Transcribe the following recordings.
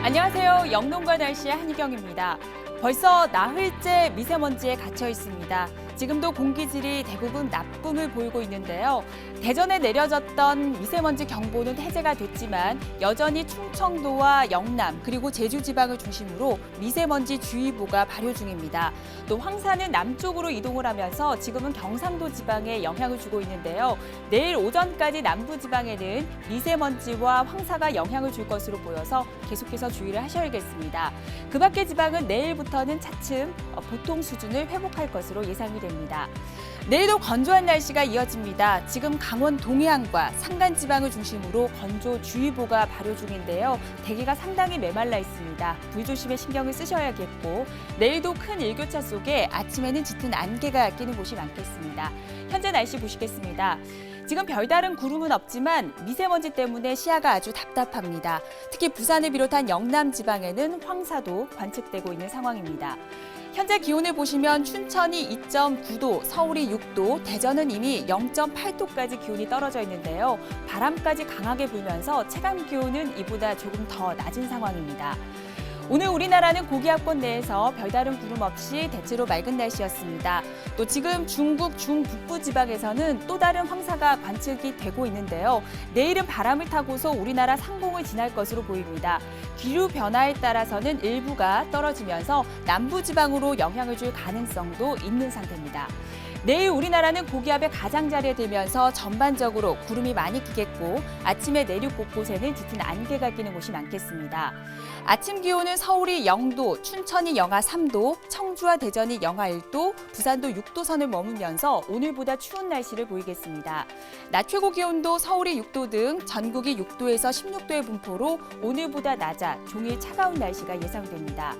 안녕하세요. 영농과 날씨의 한희경입니다. 벌써 나흘째 미세먼지에 갇혀 있습니다. 지금도 공기질이 대부분 나쁨을 보이고 있는데요. 대전에 내려졌던 미세먼지 경보는 해제가 됐지만 여전히 충청도와 영남 그리고 제주 지방을 중심으로 미세먼지 주의보가 발효 중입니다. 또 황사는 남쪽으로 이동을 하면서 지금은 경상도 지방에 영향을 주고 있는데요. 내일 오전까지 남부 지방에는 미세먼지와 황사가 영향을 줄 것으로 보여서 계속해서 주의를 하셔야겠습니다. 그 밖의 지방은 내일부터는 차츰 보통 수준을 회복할 것으로 예상이 됩니다. 내일도 건조한 날씨가 이어집니다. 지금 강원 동해안과 산간 지방을 중심으로 건조주의보가 발효 중인데요. 대기가 상당히 메말라 있습니다. 불조심에 신경을 쓰셔야겠고 내일도 큰 일교차 속에 아침에는 짙은 안개가 끼는 곳이 많겠습니다. 현재 날씨 보시겠습니다. 지금 별다른 구름은 없지만 미세먼지 때문에 시야가 아주 답답합니다. 특히 부산을 비롯한 영남 지방에는 황사도 관측되고 있는 상황입니다. 현재 기온을 보시면 춘천이 2.9도, 서울이 6도, 대전은 이미 0.8도까지 기온이 떨어져 있는데요. 바람까지 강하게 불면서 체감 기온은 이보다 조금 더 낮은 상황입니다. 오늘 우리나라는 고기압권 내에서 별다른 구름 없이 대체로 맑은 날씨였습니다. 또 지금 중국 중북부 지방에서는 또 다른 황사가 관측이 되고 있는데요. 내일은 바람을 타고서 우리나라 상공을 지날 것으로 보입니다. 기류 변화에 따라서는 일부가 떨어지면서 남부 지방으로 영향을 줄 가능성도 있는 상태입니다. 내일 우리나라는 고기압의 가장자리에 들면서 전반적으로 구름이 많이 끼겠고 아침에 내륙 곳곳에는 짙은 안개가 끼는 곳이 많겠습니다. 아침 기온은 서울이 0도, 춘천이 영하 3도, 청주와 대전이 영하 1도, 부산도 6도 선을 머물면서 오늘보다 추운 날씨를 보이겠습니다. 낮 최고 기온도 서울이 6도 등 전국이 6도에서 16도의 분포로 오늘보다 낮아 종일 차가운 날씨가 예상됩니다.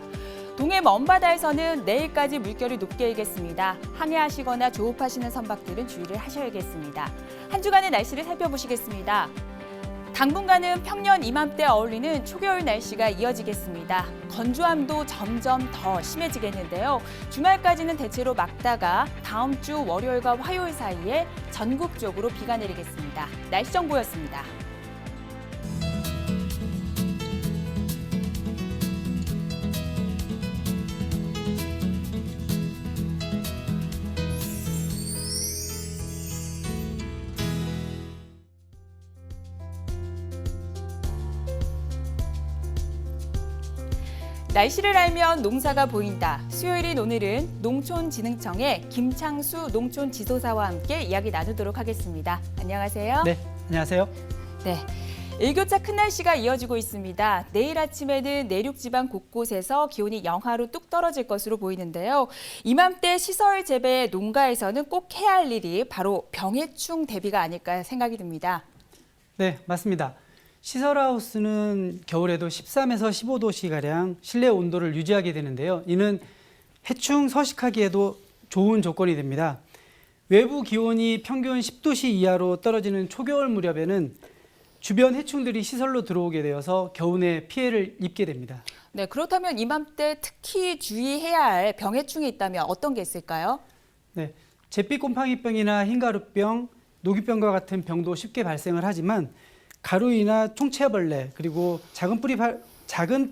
동해 먼바다에서는 내일까지 물결이 높게 일겠습니다. 항해하시거나 조업하시는 선박들은 주의를 하셔야겠습니다. 한 주간의 날씨를 살펴보시겠습니다. 당분간은 평년 이맘때 어울리는 초겨울 날씨가 이어지겠습니다. 건조함도 점점 더 심해지겠는데요. 주말까지는 대체로 맑다가 다음 주 월요일과 화요일 사이에 전국적으로 비가 내리겠습니다. 날씨 정보였습니다. 날씨를 알면 농사가 보인다. 수요일인 오늘은 농촌진흥청의 김창수 농촌지도사와 함께 이야기 나누도록 하겠습니다. 안녕하세요. 네, 안녕하세요. 네, 일교차 큰 날씨가 이어지고 있습니다. 내일 아침에는 내륙 지방 곳곳에서 기온이 영하로 뚝 떨어질 것으로 보이는데요. 이맘때 시설 재배 농가에서는 꼭 해야 할 일이 바로 병해충 대비가 아닐까 생각이 듭니다. 네, 맞습니다. 시설하우스는 겨울에도 13에서 15도씨가량 실내 온도를 유지하게 되는데요. 이는 해충 서식하기에도 좋은 조건이 됩니다. 외부 기온이 평균 10도씨 이하로 떨어지는 초겨울 무렵에는 주변 해충들이 시설로 들어오게 되어서 겨우내 피해를 입게 됩니다. 네, 그렇다면 이맘때 특히 주의해야 할 병해충이 있다면 어떤 게 있을까요? 네, 잿빛곰팡이병이나 흰가루병, 노기병과 같은 병도 쉽게 발생을 하지만 가루이나 총체벌레 그리고 작은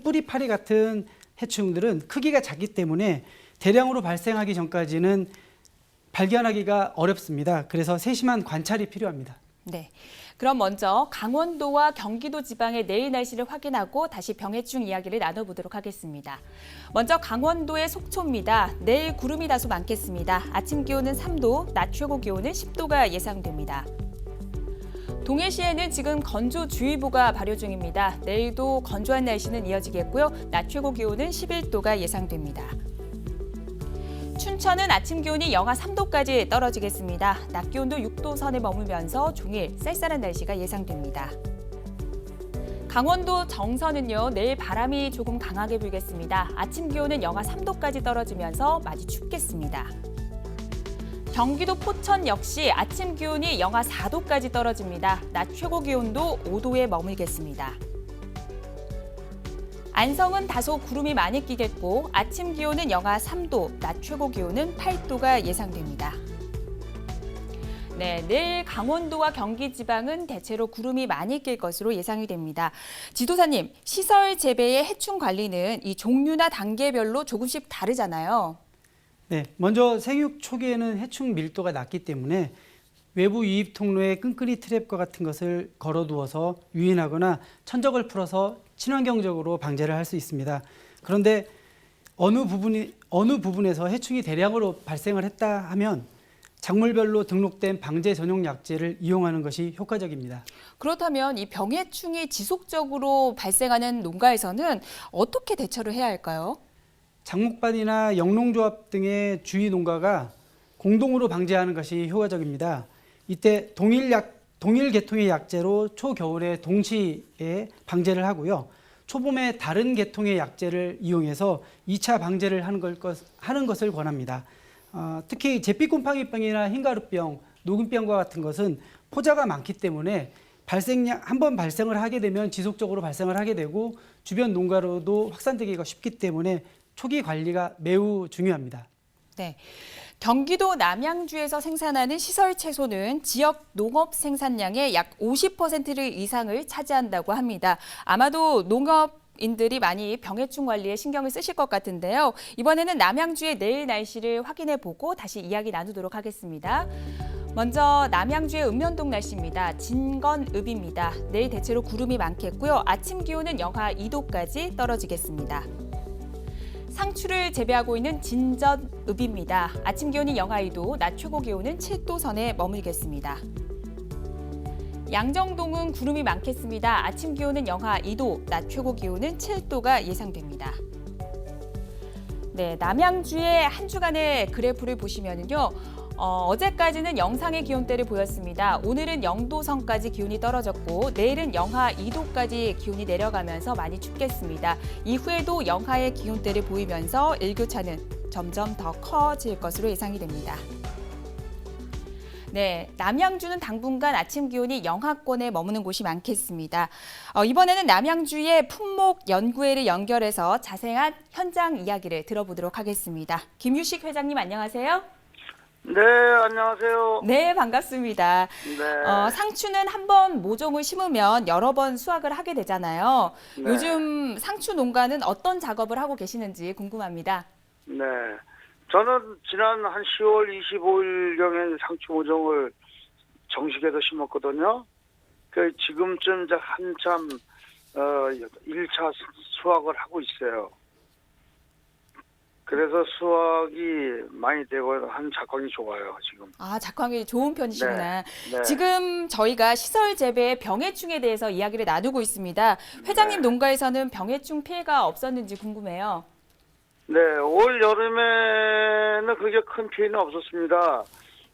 뿌리파리 같은 해충들은 크기가 작기 때문에 대량으로 발생하기 전까지는 발견하기가 어렵습니다. 그래서 세심한 관찰이 필요합니다. 네, 그럼 먼저 강원도와 경기도 지방의 내일 날씨를 확인하고 다시 병해충 이야기를 나눠보도록 하겠습니다. 먼저 강원도의 속초입니다. 내일 구름이 다소 많겠습니다. 아침 기온은 3도, 낮 최고 기온은 10도가 예상됩니다. 동해시에는 지금 건조주의보가 발효 중입니다. 내일도 건조한 날씨는 이어지겠고요. 낮 최고 기온은 11도가 예상됩니다. 춘천은 아침 기온이 영하 3도까지 떨어지겠습니다. 낮 기온도 6도 선에 머물면서 종일 쌀쌀한 날씨가 예상됩니다. 강원도 정선은요, 내일 바람이 조금 강하게 불겠습니다. 아침 기온은 영하 3도까지 떨어지면서 많이 춥겠습니다. 경기도 포천 역시 아침 기온이 영하 4도까지 떨어집니다. 낮 최고 기온도 5도에 머물겠습니다. 안성은 다소 구름이 많이 끼겠고 아침 기온은 영하 3도, 낮 최고 기온은 8도가 예상됩니다. 네, 내일 강원도와 경기 지방은 대체로 구름이 많이 낄 것으로 예상이 됩니다. 지도사님, 시설 재배의 해충 관리는 이 종류나 단계별로 조금씩 다르잖아요. 네, 먼저 생육 초기에는 해충 밀도가 낮기 때문에 외부 유입 통로에 끈끈이 트랩과 같은 것을 걸어두어서 유인하거나 천적을 풀어서 친환경적으로 방제를 할 수 있습니다. 그런데 어느 부분에서 해충이 대량으로 발생을 했다 하면 작물별로 등록된 방제 전용 약제를 이용하는 것이 효과적입니다. 그렇다면 이 병해충이 지속적으로 발생하는 농가에서는 어떻게 대처를 해야 할까요? 장목반이나 영농조합 등의 주위 농가가 공동으로 방제하는 것이 효과적입니다. 이때 동일 계통의 약제로 초겨울에 동시에 방제를 하고요. 초봄에 다른 계통의 약제를 이용해서 2차 방제를 하는 것을 권합니다. 특히 잿빛곰팡이병이나 흰가루병, 녹균병과 같은 것은 포자가 많기 때문에 한번 발생을 하게 되면 지속적으로 발생을 하게 되고 주변 농가로도 확산되기가 쉽기 때문에 초기 관리가 매우 중요합니다. 네. 경기도 남양주에서 생산하는 시설 채소는 지역 농업 생산량의 약 50%를 이상을 차지한다고 합니다. 아마도 농업인들이 많이 병해충 관리에 신경을 쓰실 것 같은데요. 이번에는 남양주의 내일 날씨를 확인해 보고 다시 이야기 나누도록 하겠습니다. 먼저 남양주의 읍면동 날씨입니다. 진건읍입니다. 내일 대체로 구름이 많겠고요. 아침 기온은 영하 2도까지 떨어지겠습니다. 상추를 재배하고 있는 진전읍입니다. 아침 기온이 영하 2도, 낮 최고 기온은 7도 선에 머물겠습니다. 양정동은 구름이 많겠습니다. 아침 기온은 영하 2도, 낮 최고 기온은 7도가 예상됩니다. 네, 남양주의 한 주간의 그래프를 보시면요. 어제까지는 영상의 기온대를 보였습니다. 오늘은 0도선까지 기온이 떨어졌고 내일은 영하 2도까지 기온이 내려가면서 많이 춥겠습니다. 이후에도 영하의 기온대를 보이면서 일교차는 점점 더 커질 것으로 예상이 됩니다. 네, 남양주는 당분간 아침 기온이 영하권에 머무는 곳이 많겠습니다. 이번에는 남양주의 품목 연구회를 연결해서 자세한 현장 이야기를 들어보도록 하겠습니다. 김유식 회장님 안녕하세요. 네, 안녕하세요. 네, 반갑습니다. 네. 상추는 한 번 모종을 심으면 여러 번 수확을 하게 되잖아요. 네. 요즘 상추 농가는 어떤 작업을 하고 계시는지 궁금합니다. 네. 저는 지난 한 10월 25일경에 상추 모종을 정식에서 심었거든요. 그 지금쯤 이제 한참 1차 수확을 하고 있어요. 그래서 수확이 많이 되고 한 작황이 좋아요, 지금. 아, 작황이 좋은 편이시구나. 네. 지금 저희가 시설 재배의 병해충에 대해서 이야기를 나누고 있습니다. 회장님 네. 농가에서는 병해충 피해가 없었는지 궁금해요. 네, 올 여름에는 그게 큰 피해는 없었습니다.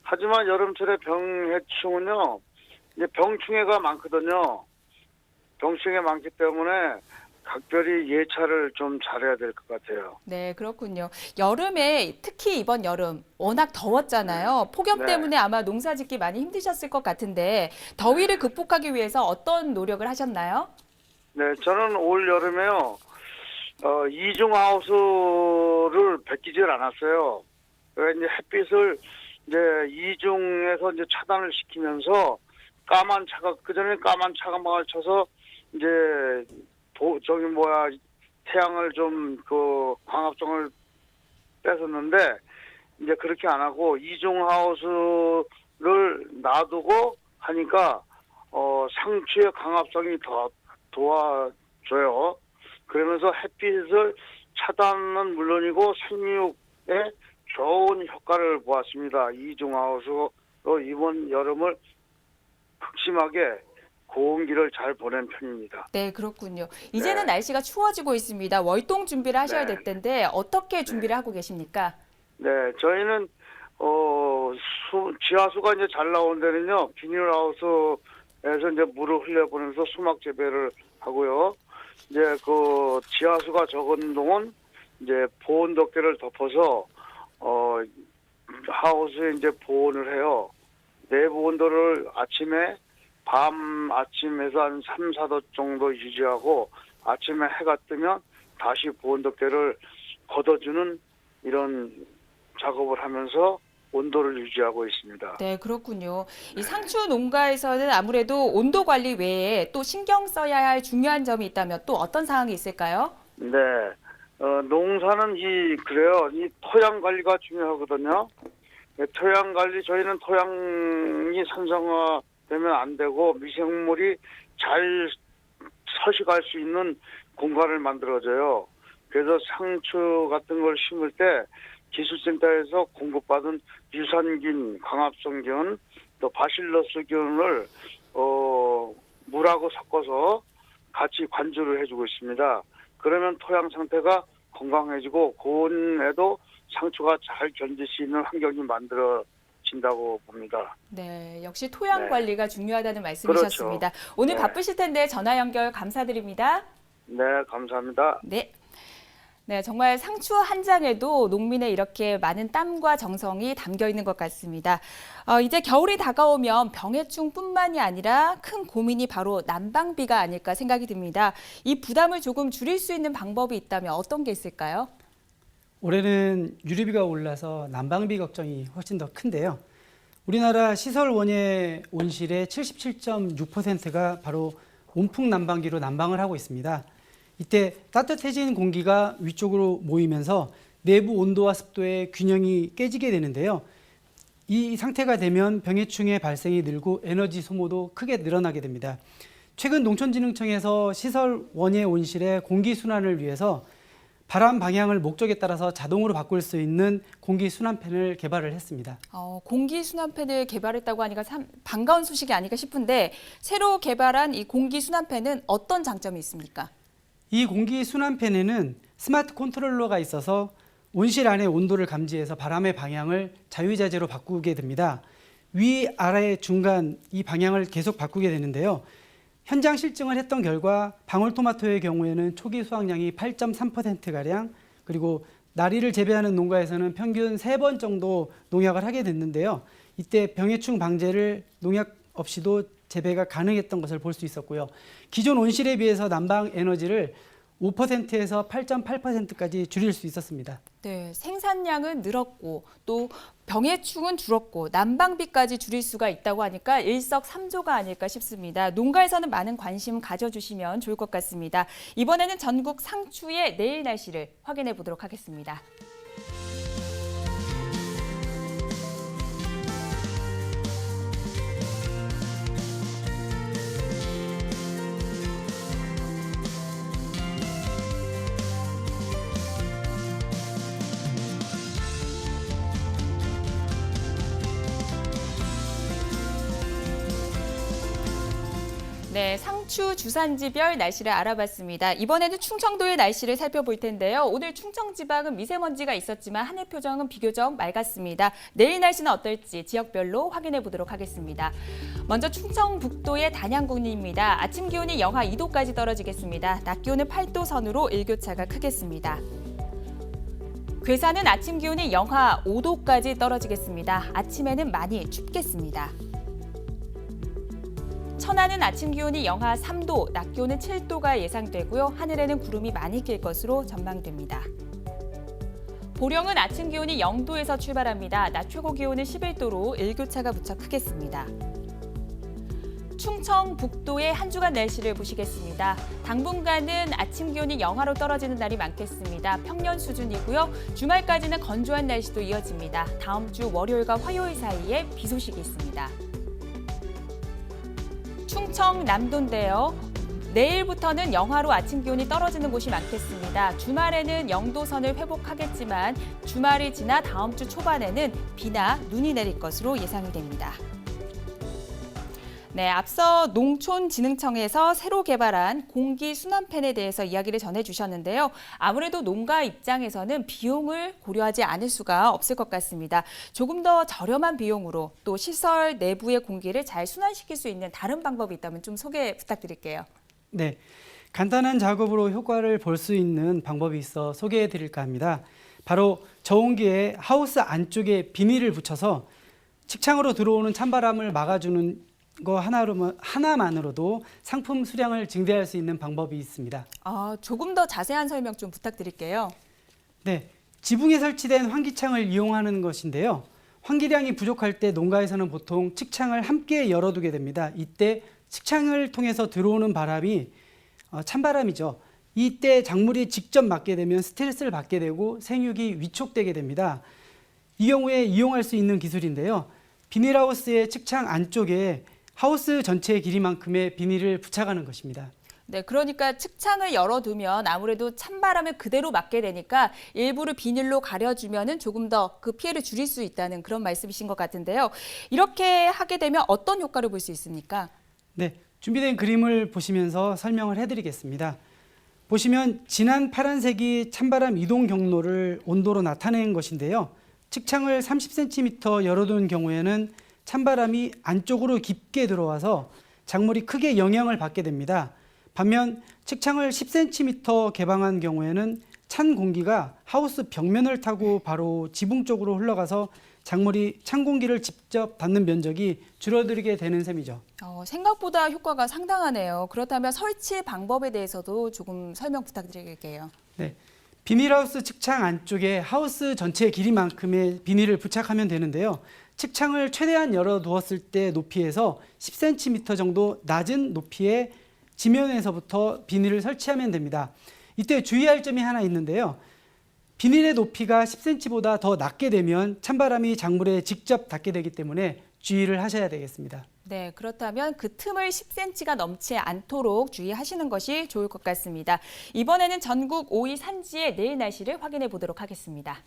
하지만 여름철에 병해충은요, 이제 병충해가 많거든요. 병충해가 많기 때문에 각별히 예찰을 좀 잘해야 될 것 같아요. 네, 그렇군요. 여름에 특히 이번 여름 워낙 더웠잖아요. 폭염 네. 때문에 아마 농사 짓기 많이 힘드셨을 것 같은데 더위를 극복하기 위해서 어떤 노력을 하셨나요? 네, 저는 올 여름에요, 이중하우스를 베끼질 않았어요. 그러니까 이제 햇빛을 이제 이중에서 이제 차단을 시키면서 까만 차각, 그전에 까만 차가막을 쳐서 이제 태양을 좀 광합성을 뺏었는데 이제 그렇게 안 하고 이중하우스를 놔두고 하니까 상추의 강합성이 더 도와줘요. 그러면서 햇빛을 차단은 물론이고 생육에 좋은 효과를 보았습니다. 이중하우스로 이번 여름을 극심하게 고온기를 잘 보낸 편입니다. 네, 그렇군요. 이제는 네. 날씨가 추워지고 있습니다. 월동 준비를 하셔야 네. 될 텐데 어떻게 준비를 하고 계십니까? 네, 저희는 지하수가 이제 잘 나온 데는요, 비닐하우스에서 이제 물을 흘려보내면서 수막 재배를 하고요. 이제 그 지하수가 적은 동안 이제 보온 덮개를 덮어서 하우스에 이제 보온을 해요. 내부 온도를 아침에서 한 3, 4도 정도 유지하고 아침에 해가 뜨면 다시 보온 덮개를 걷어주는 이런 작업을 하면서 온도를 유지하고 있습니다. 네, 그렇군요. 이 상추 농가에서는 아무래도 온도 관리 외에 또 신경 써야 할 중요한 점이 있다면 또 어떤 사항이 있을까요? 네, 농사는 그래요. 이 토양 관리가 중요하거든요. 네, 토양 관리, 저희는 토양이 산성화되면 안 되고 미생물이 잘 서식할 수 있는 공간을 만들어줘요. 그래서 상추 같은 걸 심을 때 기술센터에서 공급받은 유산균, 광합성균, 또 바실러스균을 물하고 섞어서 같이 관주를 해주고 있습니다. 그러면 토양 상태가 건강해지고 고온에도 상추가 잘 견딜 수 있는 환경이 만들어진다고 봅니다. 네, 역시 토양 네. 관리가 중요하다는 말씀이셨습니다. 그렇죠. 오늘 네. 바쁘실 텐데 전화 연결 감사드립니다. 네, 감사합니다. 네. 네, 정말 상추 한 장에도 농민의 이렇게 많은 땀과 정성이 담겨 있는 것 같습니다. 이제 겨울이 다가오면 병해충뿐만이 아니라 큰 고민이 바로 난방비가 아닐까 생각이 듭니다. 이 부담을 조금 줄일 수 있는 방법이 있다면 어떤 게 있을까요? 올해는 유류비가 올라서 난방비 걱정이 훨씬 더 큰데요. 우리나라 시설 원예 온실의 77.6%가 바로 온풍 난방기로 난방을 하고 있습니다. 이때 따뜻해진 공기가 위쪽으로 모이면서 내부 온도와 습도의 균형이 깨지게 되는데요. 이 상태가 되면 병해충의 발생이 늘고 에너지 소모도 크게 늘어나게 됩니다. 최근 농촌진흥청에서 시설 원예 온실의 공기 순환을 위해서 바람 방향을 목적에 따라서 자동으로 바꿀 수 있는 공기 순환팬을 개발을 했습니다. 공기 순환팬을 개발했다고 하니까 참 반가운 소식이 아닐까 싶은데 새로 개발한 이 공기 순환팬은 어떤 장점이 있습니까? 이 공기 순환팬에는 스마트 컨트롤러가 있어서 온실 안의 온도를 감지해서 바람의 방향을 자유자재로 바꾸게 됩니다. 위, 아래, 중간 이 방향을 계속 바꾸게 되는데요. 현장 실증을 했던 결과 방울토마토의 경우에는 초기 수확량이 8.3%가량 그리고 나리를 재배하는 농가에서는 평균 3번 정도 농약을 하게 됐는데요. 이때 병해충 방제를 농약 없이도 재배가 가능했던 것을 볼 수 있었고요. 기존 온실에 비해서 난방 에너지를 5%에서 8.8%까지 줄일 수 있었습니다. 네, 생산량은 늘었고 또 병해충은 줄었고 난방비까지 줄일 수가 있다고 하니까 일석삼조가 아닐까 싶습니다. 농가에서는 많은 관심 가져주시면 좋을 것 같습니다. 이번에는 전국 상추의 내일 날씨를 확인해 보도록 하겠습니다. 네, 상추 주산지별 날씨를 알아봤습니다. 이번에는 충청도의 날씨를 살펴볼 텐데요. 오늘 충청 지방은 미세먼지가 있었지만 하늘 표정은 비교적 맑았습니다. 내일 날씨는 어떨지 지역별로 확인해 보도록 하겠습니다. 먼저 충청북도의 단양군입니다. 아침 기온이 영하 2도까지 떨어지겠습니다. 낮 기온은 8도 선으로 일교차가 크겠습니다. 괴산은 아침 기온이 영하 5도까지 떨어지겠습니다. 아침에는 많이 춥겠습니다. 천안은 아침 기온이 영하 3도, 낮 기온은 7도가 예상되고요. 하늘에는 구름이 많이 낄 것으로 전망됩니다. 보령은 아침 기온이 0도에서 출발합니다. 낮 최고 기온은 11도로 일교차가 무척 크겠습니다. 충청북도의 한 주간 날씨를 보시겠습니다. 당분간은 아침 기온이 영하로 떨어지는 날이 많겠습니다. 평년 수준이고요. 주말까지는 건조한 날씨도 이어집니다. 다음 주 월요일과 화요일 사이에 비 소식이 있습니다. 충청 남도인데요. 내일부터는 영하로 아침 기온이 떨어지는 곳이 많겠습니다. 주말에는 0도 선을 회복하겠지만 주말이 지나 다음 주 초반에는 비나 눈이 내릴 것으로 예상이 됩니다. 네, 앞서 농촌진흥청에서 새로 개발한 공기 순환팬에 대해서 이야기를 전해주셨는데요. 아무래도 농가 입장에서는 비용을 고려하지 않을 수가 없을 것 같습니다. 조금 더 저렴한 비용으로 또 시설 내부의 공기를 잘 순환시킬 수 있는 다른 방법이 있다면 좀 소개 부탁드릴게요. 네, 간단한 작업으로 효과를 볼 수 있는 방법이 있어 소개해 드릴까 합니다. 바로 저온기에 하우스 안쪽에 비닐을 붙여서 직창으로 들어오는 찬바람을 막아주는 거 하나만으로도 상품 수량을 증대할 수 있는 방법이 있습니다. 조금 더 자세한 설명 좀 부탁드릴게요. 네, 지붕에 설치된 환기창을 이용하는 것인데요. 환기량이 부족할 때 농가에서는 보통 측창을 함께 열어두게 됩니다. 이때 측창을 통해서 들어오는 바람이 찬바람이죠. 이때 작물이 직접 맞게 되면 스트레스를 받게 되고 생육이 위축되게 됩니다. 이 경우에 이용할 수 있는 기술인데요. 비닐하우스의 측창 안쪽에 하우스 전체의 길이만큼의 비닐을 부착하는 것입니다. 네, 그러니까 측창을 열어두면 아무래도 찬바람을 그대로 맞게 되니까 일부를 비닐로 가려주면은 조금 더 그 피해를 줄일 수 있다는 그런 말씀이신 것 같은데요. 이렇게 하게 되면 어떤 효과를 볼 수 있습니까? 네, 준비된 그림을 보시면서 설명을 해드리겠습니다. 보시면 진한 파란색이 찬바람 이동 경로를 온도로 나타낸 것인데요. 측창을 30cm 열어둔 경우에는 찬바람이 안쪽으로 깊게 들어와서 작물이 크게 영향을 받게 됩니다. 반면 측창을 10cm 개방한 경우에는 찬 공기가 하우스 벽면을 타고 바로 지붕 쪽으로 흘러가서 작물이 찬 공기를 직접 받는 면적이 줄어들게 되는 셈이죠. 생각보다 효과가 상당하네요. 그렇다면 설치 방법에 대해서도 조금 설명 부탁드릴게요. 네, 비닐하우스 측창 안쪽에 하우스 전체 길이만큼의 비닐을 부착하면 되는데요. 측창을 최대한 열어두었을 때 높이에서 10cm 정도 낮은 높이의 지면에서부터 비닐을 설치하면 됩니다. 이때 주의할 점이 하나 있는데요. 비닐의 높이가 10cm보다 더 낮게 되면 찬바람이 작물에 직접 닿게 되기 때문에 주의를 하셔야 되겠습니다. 네, 그렇다면 그 틈을 10cm가 넘지 않도록 주의하시는 것이 좋을 것 같습니다. 이번에는 전국 5위 산지의 내일 날씨를 확인해 보도록 하겠습니다.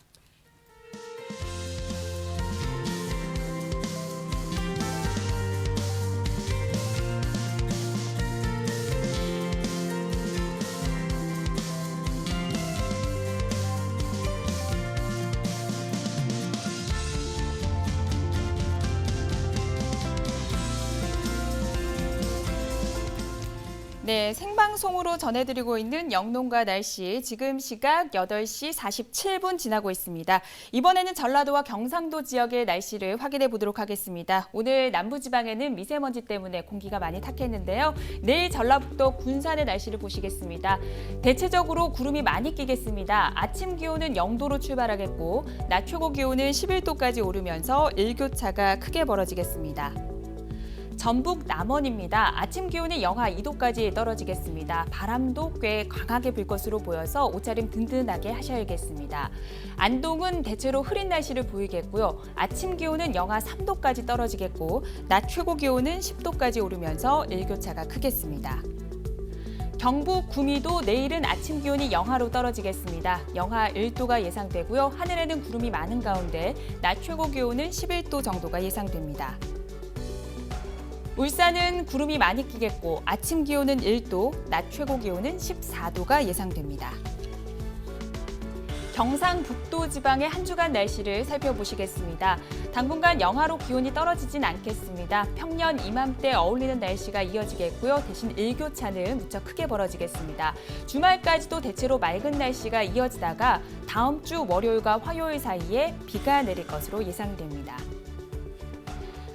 네, 생방송으로 전해드리고 있는 영농가 날씨, 지금 시각 8시 47분 지나고 있습니다. 이번에는 전라도와 경상도 지역의 날씨를 확인해 보도록 하겠습니다. 오늘 남부지방에는 미세먼지 때문에 공기가 많이 탁했는데요. 내일 전라북도 군산의 날씨를 보시겠습니다. 대체적으로 구름이 많이 끼겠습니다. 아침 기온은 0도로 출발하겠고 낮 최고 기온은 11도까지 오르면서 일교차가 크게 벌어지겠습니다. 전북 남원입니다. 아침 기온이 영하 2도까지 떨어지겠습니다. 바람도 꽤 강하게 불 것으로 보여서 옷차림 든든하게 하셔야겠습니다. 안동은 대체로 흐린 날씨를 보이겠고요. 아침 기온은 영하 3도까지 떨어지겠고 낮 최고 기온은 10도까지 오르면서 일교차가 크겠습니다. 경북 구미도 내일은 아침 기온이 영하로 떨어지겠습니다. 영하 1도가 예상되고요. 하늘에는 구름이 많은 가운데 낮 최고 기온은 11도 정도가 예상됩니다. 울산은 구름이 많이 끼겠고 아침 기온은 1도, 낮 최고 기온은 14도가 예상됩니다. 경상북도 지방의 한 주간 날씨를 살펴보시겠습니다. 당분간 영하로 기온이 떨어지진 않겠습니다. 평년 이맘때 어울리는 날씨가 이어지겠고요. 대신 일교차는 무척 크게 벌어지겠습니다. 주말까지도 대체로 맑은 날씨가 이어지다가 다음 주 월요일과 화요일 사이에 비가 내릴 것으로 예상됩니다.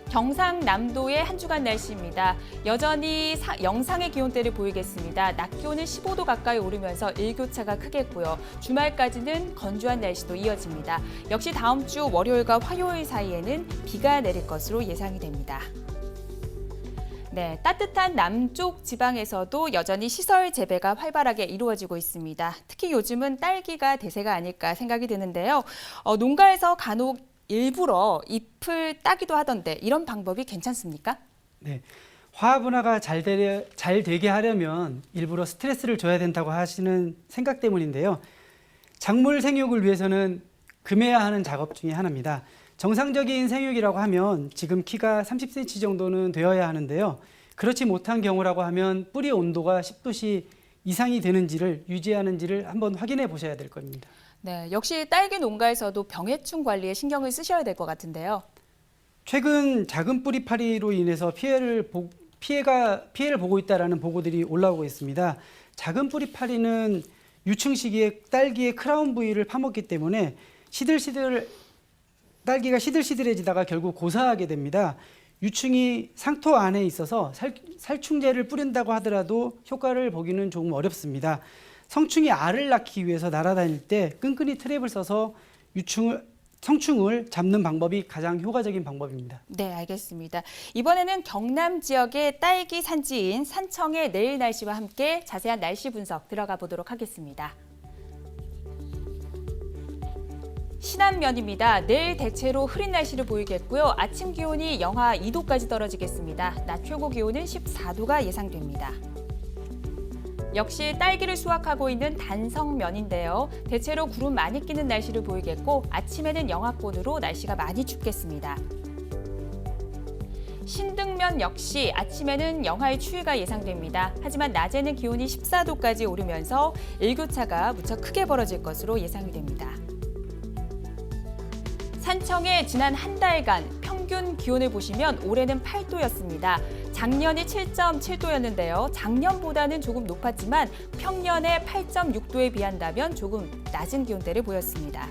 경상남도의 한 주간 날씨입니다. 여전히 영상의 기온대를 보이겠습니다. 낮 기온은 15도 가까이 오르면서 일교차가 크겠고요. 주말까지는 건조한 날씨도 이어집니다. 역시 다음 주 월요일과 화요일 사이에는 비가 내릴 것으로 예상이 됩니다. 네, 따뜻한 남쪽 지방에서도 여전히 시설 재배가 활발하게 이루어지고 있습니다. 특히 요즘은 딸기가 대세가 아닐까 생각이 드는데요. 농가에서 간혹 일부러 잎을 따기도 하던데 이런 방법이 괜찮습니까? 네, 화합분화가 잘 되게 하려면 일부러 스트레스를 줘야 된다고 하시는 생각 때문인데요. 작물 생육을 위해서는 금해야 하는 작업 중에 하나입니다. 정상적인 생육이라고 하면 지금 키가 30cm 정도는 되어야 하는데요. 그렇지 못한 경우라고 하면 뿌리 온도가 10도씨 이상이 되는지를 유지하는지를 한번 확인해 보셔야 될 겁니다. 네, 역시 딸기 농가에서도 병해충 관리에 신경을 쓰셔야 될 것 같은데요. 최근 작은 뿌리 파리로 인해서 피해를 보고 있다는 보고들이 올라오고 있습니다. 작은 뿌리 파리는 유충 시기에 딸기의 크라운 부위를 파먹기 때문에 딸기가 시들시들해지다가 결국 고사하게 됩니다. 유충이 상토 안에 있어서 살충제를 뿌린다고 하더라도 효과를 보기는 조금 어렵습니다. 성충이 알을 낳기 위해서 날아다닐 때 끈끈이 트랩을 써서 성충을 잡는 방법이 가장 효과적인 방법입니다. 네, 알겠습니다. 이번에는 경남 지역의 딸기 산지인 산청의 내일 날씨와 함께 자세한 날씨 분석 들어가 보도록 하겠습니다. 신안면입니다. 내일 대체로 흐린 날씨를 보이겠고요. 아침 기온이 영하 2도까지 떨어지겠습니다. 낮 최고 기온은 14도가 예상됩니다. 역시 딸기를 수확하고 있는 단성면인데요. 대체로 구름 많이 끼는 날씨를 보이겠고 아침에는 영하권으로 날씨가 많이 춥겠습니다. 신등면 역시 아침에는 영하의 추위가 예상됩니다. 하지만 낮에는 기온이 14도까지 오르면서 일교차가 무척 크게 벌어질 것으로 예상이 됩니다. 산청의 지난 한 달간 평균 기온을 보시면 올해는 8도였습니다. 작년이 7.7도였는데요. 작년보다는 조금 높았지만 평년의 8.6도에 비한다면 조금 낮은 기온대를 보였습니다.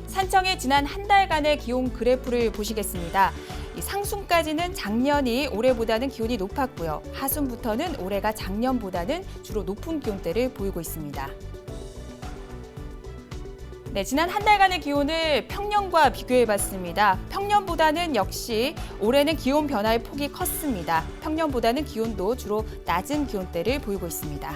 산청의 지난 한 달간의 기온 그래프를 보시겠습니다. 상순까지는 작년이 올해보다는 기온이 높았고요. 하순부터는 올해가 작년보다는 주로 높은 기온대를 보이고 있습니다. 네, 지난 한 달간의 기온을 평년과 비교해봤습니다. 평년보다는 역시 올해는 기온 변화의 폭이 컸습니다. 평년보다는 기온도 주로 낮은 기온대를 보이고 있습니다.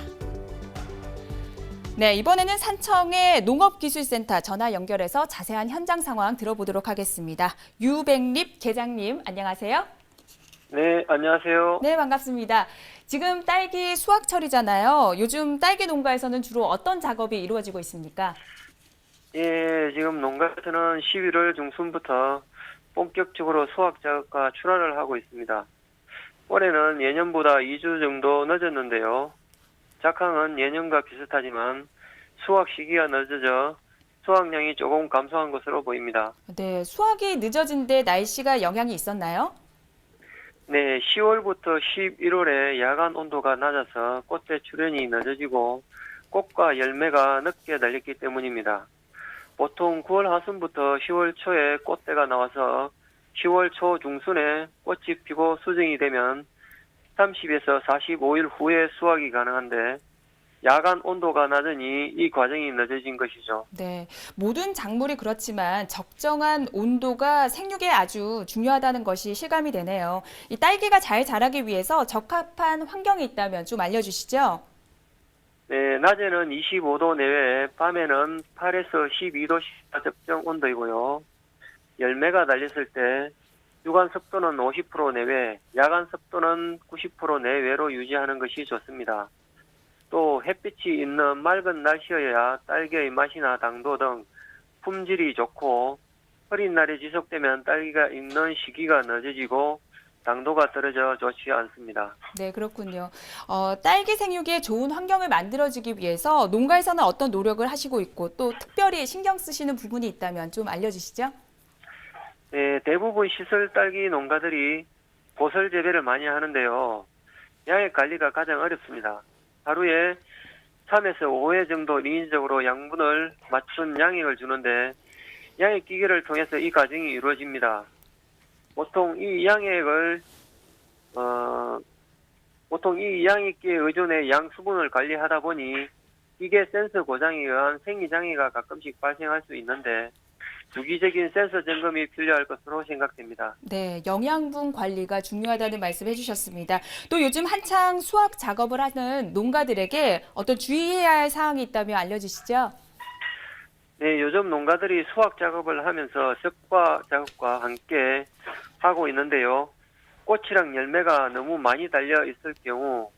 네, 이번에는 산청의 농업기술센터 전화 연결해서 자세한 현장 상황 들어보도록 하겠습니다. 유백립 계장님, 안녕하세요. 네, 안녕하세요. 네, 반갑습니다. 지금 딸기 수확철이잖아요. 요즘 딸기 농가에서는 주로 어떤 작업이 이루어지고 있습니까? 예, 지금 농가에서는 11월 중순부터 본격적으로 수확 작업과 출하를 하고 있습니다. 올해는 예년보다 2주 정도 늦었는데요. 작황은 예년과 비슷하지만 수확 시기가 늦어져 수확량이 조금 감소한 것으로 보입니다. 네, 수확이 늦어진 데 날씨가 영향이 있었나요? 네, 10월부터 11월에 야간 온도가 낮아서 꽃대 출현이 늦어지고 꽃과 열매가 늦게 달렸기 때문입니다. 보통 9월 하순부터 10월 초에 꽃대가 나와서 10월 초 중순에 꽃이 피고 수정이 되면 30에서 45일 후에 수확이 가능한데 야간 온도가 낮으니 이 과정이 늦어진 것이죠. 네, 모든 작물이 그렇지만 적정한 온도가 생육에 아주 중요하다는 것이 실감이 되네요. 이 딸기가 잘 자라기 위해서 적합한 환경이 있다면 좀 알려주시죠. 네, 낮에는 25도 내외, 밤에는 8에서 12도씨가 적정 온도이고요. 열매가 달렸을 때 주간 습도는 50% 내외, 야간 습도는 90% 내외로 유지하는 것이 좋습니다. 또 햇빛이 있는 맑은 날씨여야 딸기의 맛이나 당도 등 품질이 좋고 흐린 날이 지속되면 딸기가 익는 시기가 늦어지고 당도가 떨어져 좋지 않습니다. 네, 그렇군요. 딸기 생육에 좋은 환경을 만들어주기 위해서 농가에서는 어떤 노력을 하시고 있고 또 특별히 신경 쓰시는 부분이 있다면 좀 알려주시죠. 네, 대부분 시설 딸기 농가들이 보설 재배를 많이 하는데요. 양액 관리가 가장 어렵습니다. 하루에 3에서 5회 정도 인위적으로 양분을 맞춘 양액을 주는데 양액 기계를 통해서 이 과정이 이루어집니다. 보통 이 양액기에 의존해 양 수분을 관리하다 보니 기계 센서 고장에 의한 생리장애가 가끔씩 발생할 수 있는데 주기적인 센서 점검이 필요할 것으로 생각됩니다. 네, 영양분 관리가 중요하다는 말씀 해주셨습니다. 또 요즘 한창 수확 작업을 하는 농가들에게 어떤 주의해야 할 사항이 있다면 알려주시죠. 네, 요즘 농가들이 수확 작업을 하면서 섭과 작업과 함께 하고 있는데요. 꽃이랑 열매가 너무 많이 달려 있을 경우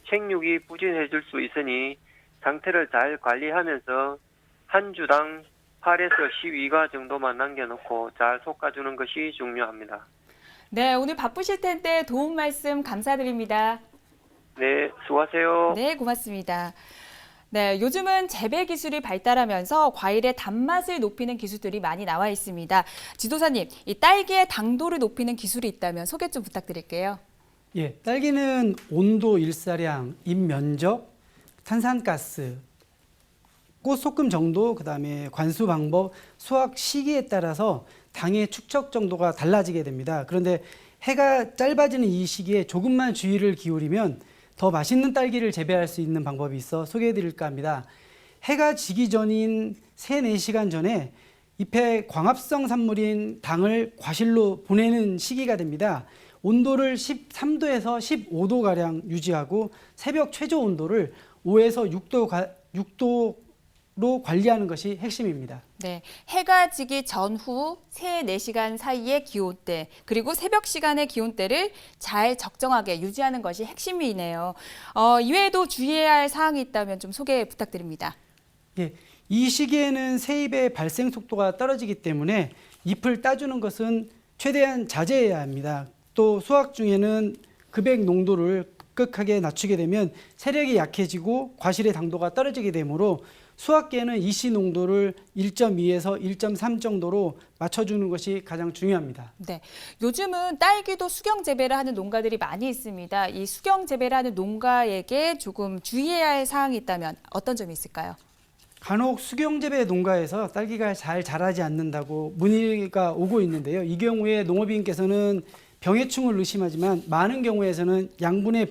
생육이 부진해질 수 있으니 상태를 잘 관리하면서 한 주당 8에서 12가 정도만 남겨놓고 잘 솎아주는 것이 중요합니다. 네, 오늘 바쁘실 텐데 도움 말씀 감사드립니다. 네, 수고하세요. 네, 고맙습니다. 네, 요즘은 재배 기술이 발달하면서 과일의 단맛을 높이는 기술들이 많이 나와 있습니다. 지도사님, 이 딸기의 당도를 높이는 기술이 있다면 소개 좀 부탁드릴게요. 예, 딸기는 온도, 일사량, 잎 면적, 탄산가스, 꽃 솟금 정도, 그다음에 관수 방법, 수확 시기에 따라서 당의 축적 정도가 달라지게 됩니다. 그런데 해가 짧아지는 이 시기에 조금만 주의를 기울이면 더 맛있는 딸기를 재배할 수 있는 방법이 있어 소개해 드릴까 합니다. 해가 지기 전인 3, 4시간 전에 잎의 광합성 산물인 당을 과실로 보내는 시기가 됩니다. 온도를 13도에서 15도가량 유지하고 새벽 최저 온도를 5에서 6도로 관리하는 것이 핵심입니다. 네, 해가 지기 전후 3, 4시간 사이의 기온대, 그리고 새벽 시간의 기온대를 잘 적정하게 유지하는 것이 핵심이네요. 이외에도 주의해야 할 사항이 있다면 좀 소개 부탁드립니다. 예, 이 시기에는 새잎의 발생 속도가 떨어지기 때문에 잎을 따주는 것은 최대한 자제해야 합니다. 또 수확 중에는 금액 농도를 급격하게 낮추게 되면 세력이 약해지고 과실의 당도가 떨어지게 되므로 수확기에는 EC 농도를 1.2에서 1.3 정도로 맞춰주는 것이 가장 중요합니다. 네, 요즘은 딸기도 수경 재배를 하는 농가들이 많이 있습니다. 이 수경 재배를 하는 농가에게 조금 주의해야 할 사항이 있다면 어떤 점이 있을까요? 간혹 수경재배 농가에서 딸기가 잘 자라지 않는다고 문의가 오고 있는데요. 이 경우에 농업인께서는 병해충을 의심하지만 많은 경우에서는 양분의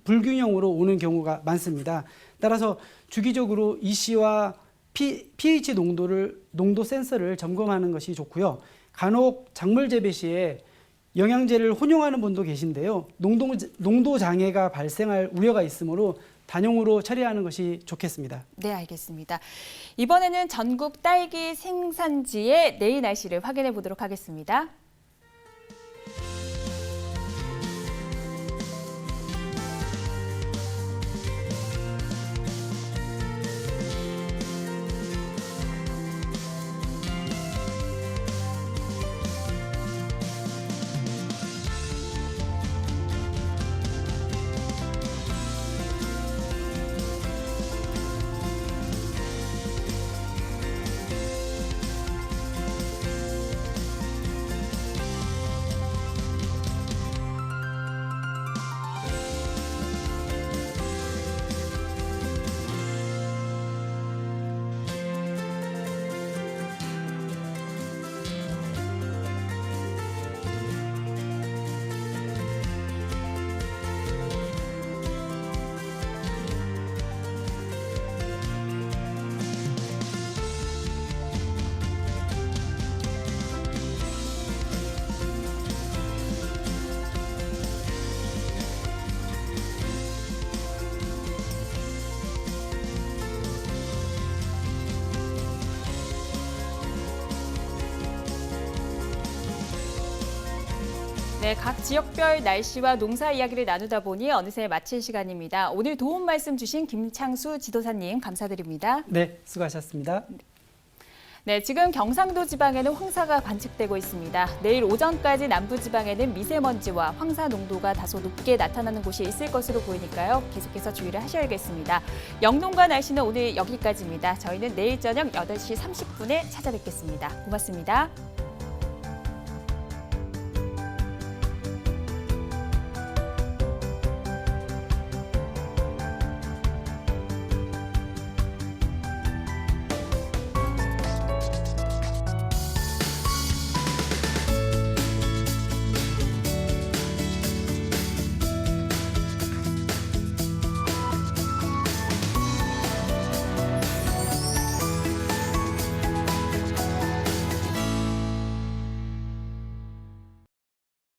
불균형으로 오는 경우가 많습니다. 따라서 주기적으로 EC와 pH 농도 센서를 점검하는 것이 좋고요. 간혹 작물 재배 시에 영양제를 혼용하는 분도 계신데요. 농도 장애가 발생할 우려가 있으므로 단용으로 처리하는 것이 좋겠습니다. 네, 알겠습니다. 이번에는 전국 딸기 생산지의 내일 날씨를 확인해 보도록 하겠습니다. 네, 각 지역별 날씨와 농사 이야기를 나누다 보니 어느새 마칠 시간입니다. 오늘 도움 말씀 주신 김창수 지도사님 감사드립니다. 네, 수고하셨습니다. 네, 지금 경상도 지방에는 황사가 관측되고 있습니다. 내일 오전까지 남부 지방에는 미세먼지와 황사 농도가 다소 높게 나타나는 곳이 있을 것으로 보이니까요. 계속해서 주의를 하셔야겠습니다. 영농과 날씨는 오늘 여기까지입니다. 저희는 내일 저녁 8시 30분에 찾아뵙겠습니다. 고맙습니다.